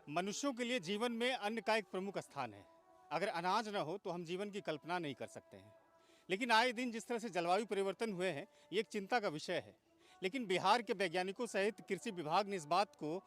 मनुष्यों के लिए जीवन में अन्न का एक प्रमुख स्थान है। अगर अनाज न हो तो हम जीवन की कल्पना नहीं कर सकते हैं। लेकिन आए दिन जिस तरह से जलवायु परिवर्तन हुए हैं, ये एक चिंता का विषय है। लेकिन बिहार के वैज्ञानिकों सहित कृषि विभाग ने इस बात को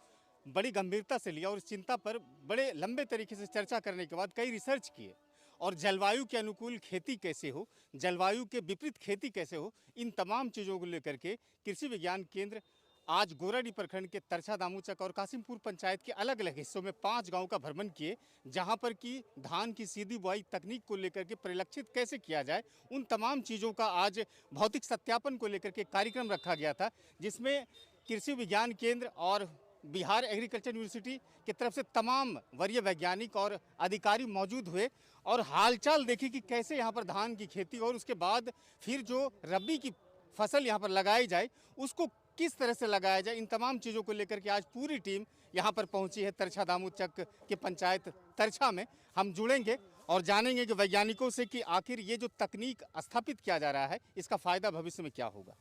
बड़ी गंभीरता से लिया और इस चिंता पर बड़े लंबे तरीके से चर्चा करने के बाद कई रिसर्च किए और जलवायु के अनुकूल खेती कैसे हो, जलवायु के विपरीत खेती कैसे हो, इन तमाम चीज़ों को लेकर के कृषि विज्ञान केंद्र आज गोराडीह प्रखंड के तरछा दामूचक और कासिमपुर पंचायत के अलग अलग हिस्सों में 5 गांव का भ्रमण किए, जहां पर कि धान की सीधी बुआई तकनीक को लेकर के परिलक्षित कैसे किया जाए, उन तमाम चीज़ों का आज भौतिक सत्यापन को लेकर के कार्यक्रम रखा गया था, जिसमें कृषि विज्ञान केंद्र और बिहार एग्रीकल्चर यूनिवर्सिटी की तरफ से तमाम वरीय वैज्ञानिक और अधिकारी मौजूद हुए और हालचाल देखी कि कैसे यहाँ पर धान की खेती और उसके बाद फिर जो रबी की फसल यहाँ पर लगाई जाए उसको किस तरह से लगाया जाए। इन तमाम चीज़ों को लेकर के आज पूरी टीम यहाँ पर पहुँची है। तरछा दामूचक के पंचायत तरछा में हम जुड़ेंगे और जानेंगे कि वैज्ञानिकों से कि आखिर ये जो तकनीक स्थापित किया जा रहा है इसका फ़ायदा भविष्य में क्या होगा।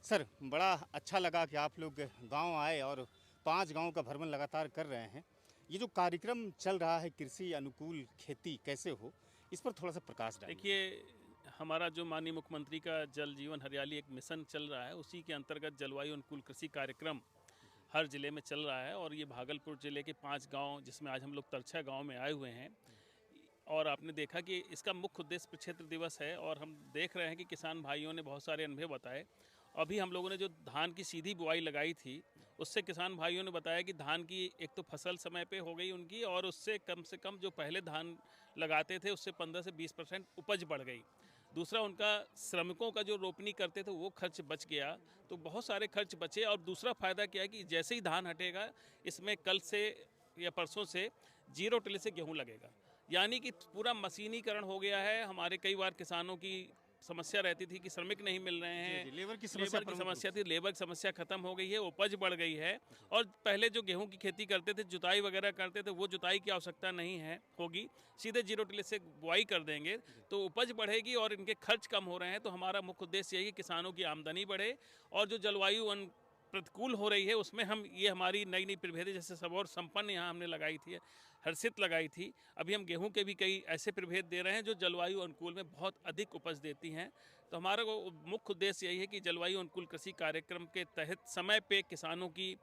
सर, बड़ा अच्छा लगा कि आप लोग गांव आए और 5 गांव का भ्रमण लगातार कर रहे हैं। ये जो कार्यक्रम चल रहा है कृषि अनुकूल खेती कैसे हो, इस पर थोड़ा सा प्रकाश डालिए। देखिए, हमारा जो माननीय मुख्यमंत्री का जल जीवन हरियाली एक मिशन चल रहा है, उसी के अंतर्गत जलवायु अनुकूल कृषि कार्यक्रम हर ज़िले में चल रहा है और ये भागलपुर ज़िले के 5 गांव, जिसमें आज हम लोग तरछा गांव में आए हुए हैं। और आपने देखा कि इसका मुख्य उद्देश्य प्रक्षेत्र दिवस है और हम देख रहे हैं कि किसान भाइयों ने बहुत सारे अनुभव बताए। अभी हम लोगों ने जो धान की सीधी बुआई लगाई थी, उससे किसान भाइयों ने बताया कि धान की एक तो फसल समय पे हो गई उनकी, और उससे कम से कम जो पहले धान लगाते थे उससे 15 से 20% उपज बढ़ गई। दूसरा, उनका श्रमिकों का जो रोपनी करते थे वो खर्च बच गया, तो बहुत सारे खर्च बचे। और दूसरा फ़ायदा क्या है कि जैसे ही धान हटेगा, इसमें कल से या परसों से 0 टिले से गेहूँ लगेगा, यानी कि पूरा मशीनीकरण हो गया है। हमारे कई बार किसानों की समस्या रहती थी कि श्रमिक नहीं मिल रहे हैं, लेबर की समस्या थी, लेबर की समस्या खत्म हो गई है, उपज बढ़ गई है। और पहले जो गेहूं की खेती करते थे, जुताई वगैरह करते थे, वो जुताई की आवश्यकता नहीं है होगी, सीधे 0 टिले से बुआई कर देंगे तो उपज बढ़ेगी और इनके खर्च कम हो रहे हैं। तो हमारा मुख्य उद्देश्य यही है कि किसानों की आमदनी बढ़े और जो जलवायु प्रतिकूल हो रही है उसमें हम ये हमारी नई नई प्रभेदें, जैसे सबौर संपन्न यहाँ हमने लगाई थी, हर्षित लगाई थी। अभी हम गेहूं के भी कई ऐसे प्रभेद दे रहे हैं जो जलवायु अनुकूल में बहुत अधिक उपज देती हैं। तो हमारा मुख्य उद्देश्य यही है कि जलवायु अनुकूल कृषि कार्यक्रम के तहत समय पे किसानों की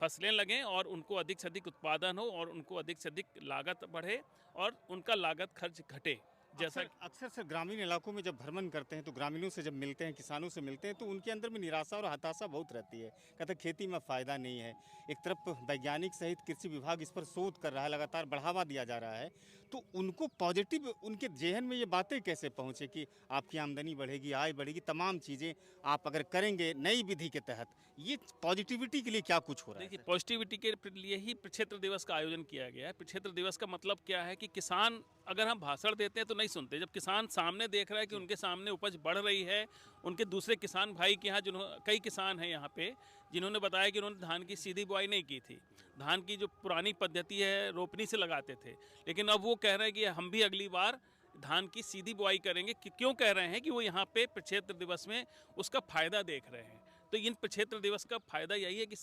फसलें लगें और उनको अधिक से अधिक उत्पादन हो और उनको अधिक से अधिक लागत बढ़े और उनका लागत खर्च घटे। जैसा अक्सर सर ग्रामीण इलाकों में जब भ्रमण करते हैं तो ग्रामीणों से जब मिलते हैं, किसानों से मिलते हैं, तो उनके अंदर में निराशा और हताशा बहुत रहती है। कहते हैं खेती में फ़ायदा नहीं है। एक तरफ वैज्ञानिक सहित कृषि विभाग इस पर शोध कर रहा है, लगातार बढ़ावा दिया जा रहा है, तो उनको पॉजिटिव उनके जेहन में ये बातें कैसे पहुँचे कि आपकी आमदनी बढ़ेगी, आय बढ़ेगी, तमाम चीज़ें आप अगर करेंगे नई विधि के तहत, ये पॉजिटिविटी के लिए क्या कुछ हो रहा है? देखिए, पॉजिटिविटी के लिए ही प्रक्षेत्र दिवस का आयोजन किया गया है। प्रक्षेत्र दिवस का मतलब क्या है कि किसान, अगर हम भाषण देते हैं तो नहीं सुनते, जब किसान सामने देख रहा है कि उनके सामने उपज बढ़ रही है, उनके दूसरे किसान भाई के यहाँ कई किसान हैं यहाँ पे जिन्होंने बताया कि उन्होंने धान की सीधी बुआई नहीं की थी, धान की जो पुरानी पद्धति है रोपनी से लगाते थे, लेकिन अब वो कह रहे हैं कि हम भी अगली बार धान की सीधी बुआई करेंगे। क्यों कह रहे हैं कि वो यहाँ पे प्रक्षेत्र दिवस में उसका फ़ायदा देख रहे हैं। तो इन प्रक्षेत्र दिवस का फ़ायदा यही है कि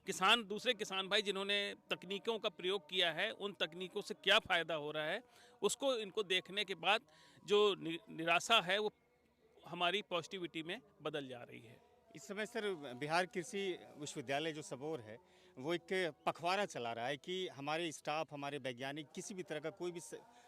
किसान दूसरे किसान भाई जिन्होंने तकनीकों का प्रयोग किया है, उन तकनीकों से क्या फ़ायदा हो रहा है, उसको इनको देखने के बाद जो निराशा है वो हमारी पॉजिटिविटी में बदल जा रही है। इस समय सर बिहार कृषि विश्वविद्यालय जो सबौर है वो एक पखवाड़ा चला रहा है कि हमारे स्टाफ, हमारे वैज्ञानिक किसी भी तरह का कोई भी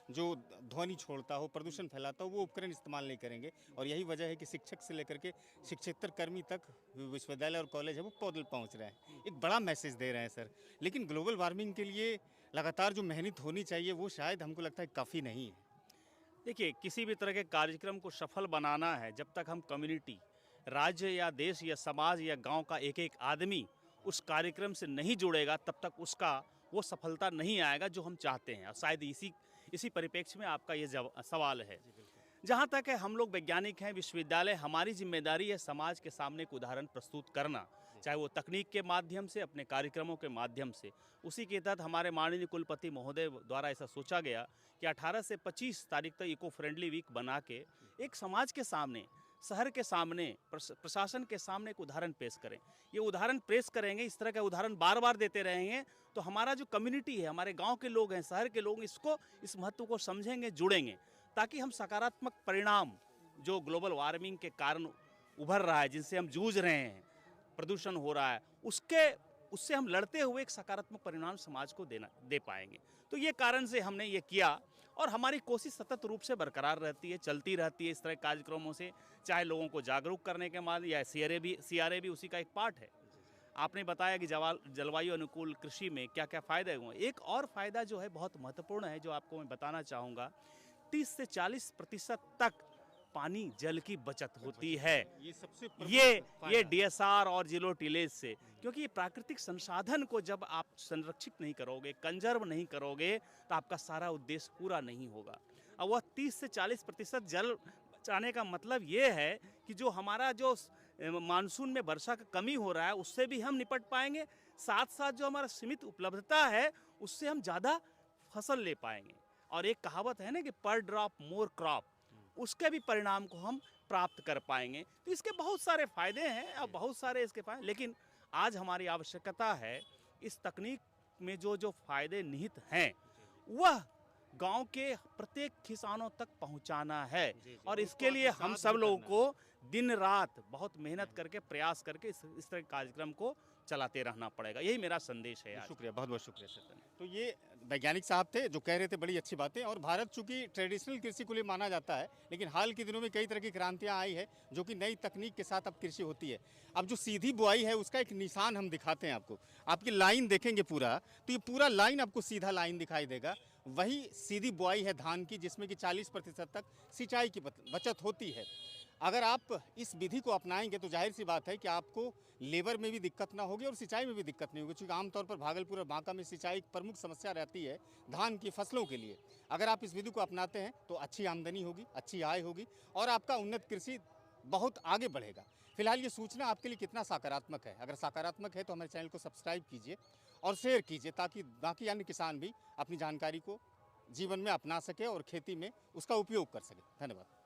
जो ध्वनि छोड़ता हो, प्रदूषण फैलाता हो, वो उपकरण इस्तेमाल नहीं करेंगे। और यही वजह है कि शिक्षक से लेकर के शिक्षेतर कर्मी तक विश्वविद्यालय और कॉलेज है वो पैदल पहुँच रहे हैं, एक बड़ा मैसेज दे रहे हैं सर। लेकिन ग्लोबल वार्मिंग के लिए लगातार जो मेहनत होनी चाहिए वो शायद हमको लगता है काफ़ी नहीं है। देखिए, किसी भी तरह के कार्यक्रम को सफल बनाना है, जब तक हम कम्युनिटी, राज्य या देश या समाज या गांव का एक एक आदमी उस कार्यक्रम से नहीं जुड़ेगा, तब तक उसका वो सफलता नहीं आएगा जो हम चाहते हैं। और शायद इसी परिप्रेक्ष्य में आपका ये सवाल है। जहाँ तक है, हम लोग वैज्ञानिक हैं, विश्वविद्यालय, हमारी जिम्मेदारी है समाज के सामने एक उदाहरण प्रस्तुत करना, चाहे वो तकनीक के माध्यम से, अपने कार्यक्रमों के माध्यम से। उसी के तहत हमारे माननीय कुलपति महोदय द्वारा ऐसा सोचा गया कि 18 से 25 तारीख तक इको फ्रेंडली वीक बना के एक समाज के सामने शहर के सामने, प्रशासन के सामने एक उदाहरण पेश करें। ये उदाहरण पेश करेंगे, इस तरह का उदाहरण बार बार देते रहेंगे तो हमारा जो कम्युनिटी है, हमारे गांव के लोग हैं, शहर के लोग इस महत्व को समझेंगे, जुड़ेंगे, ताकि हम सकारात्मक परिणाम जो ग्लोबल वार्मिंग के कारण उभर रहा है, जिनसे हम जूझ रहे हैं, प्रदूषण हो रहा है, उससे हम लड़ते हुए एक सकारात्मक परिणाम समाज को दे पाएंगे। तो ये कारण से हमने ये किया और हमारी कोशिश सतत रूप से बरकरार रहती है, चलती रहती है इस तरह के कार्यक्रमों से, चाहे लोगों को जागरूक करने के माध्यम या CRA भी उसी का एक पार्ट है। आपने बताया कि जलवायु अनुकूल कृषि में क्या क्या फ़ायदे हुए। एक और फ़ायदा जो है बहुत महत्वपूर्ण है, जो आपको मैं बताना चाहूँगा, 30 से 40% तक पानी जल की बचत होती है। ये सबसे ये DSR और जीरो टिलेज से, क्योंकि ये प्राकृतिक संसाधन को जब आप संरक्षित नहीं करोगे, कंजर्व नहीं करोगे, तो आपका सारा उद्देश्य पूरा नहीं होगा। अब वह 30 से 40% जल बचाने का मतलब ये है कि जो हमारा जो मानसून में वर्षा का कमी हो रहा है, उससे भी हम निपट पाएंगे, साथ साथ जो हमारा सीमित उपलब्धता है उससे हम ज़्यादा फसल ले पाएंगे। और एक कहावत है ना कि पर ड्रॉप मोर क्रॉप, उसके भी परिणाम को हम प्राप्त कर पाएंगे। तो इसके बहुत सारे फायदे हैं और बहुत सारे इसके फायदे, लेकिन आज हमारी आवश्यकता है इस तकनीक में जो फायदे निहित हैं वह गांव के प्रत्येक किसानों तक पहुंचाना है। और इसके लिए हम सब लोगों को दिन रात बहुत मेहनत करके, प्रयास करके इस तरह के कार्यक्रम को चलाते रहना पड़ेगा। यही मेरा संदेश है। शुक्रिया, बहुत बहुत शुक्रिया सर। तो ये वैज्ञानिक साहब थे जो कह रहे थे बड़ी अच्छी बातें। और भारत चूंकि ट्रेडिशनल कृषि को लिए माना जाता है, लेकिन हाल के दिनों में कई तरह की क्रांतियां आई है जो कि नई तकनीक के साथ अब कृषि होती है। अब जो सीधी बुआई है उसका एक निशान हम दिखाते हैं आपको। आपकी लाइन देखेंगे पूरा, तो ये पूरा लाइन आपको सीधा लाइन दिखाई देगा। वही सीधी बुआई है धान की, जिसमें कि 40% तक सिंचाई की बचत होती है। अगर आप इस विधि को अपनाएंगे तो जाहिर सी बात है कि आपको लेबर में भी दिक्कत ना होगी और सिंचाई में भी दिक्कत नहीं होगी, क्योंकि आमतौर पर भागलपुर और बांका में सिंचाई एक प्रमुख समस्या रहती है धान की फसलों के लिए। अगर आप इस विधि को अपनाते हैं तो अच्छी आमदनी होगी, अच्छी आय होगी और आपका उन्नत कृषि बहुत आगे बढ़ेगा। फिलहाल ये सूचना आपके लिए कितना सकारात्मक है? अगर सकारात्मक है तो हमारे चैनल को सब्सक्राइब कीजिए और शेयर कीजिए, ताकि बाकी अन्य किसान भी अपनी जानकारी को जीवन में अपना सके और खेती में उसका उपयोग कर सके। धन्यवाद।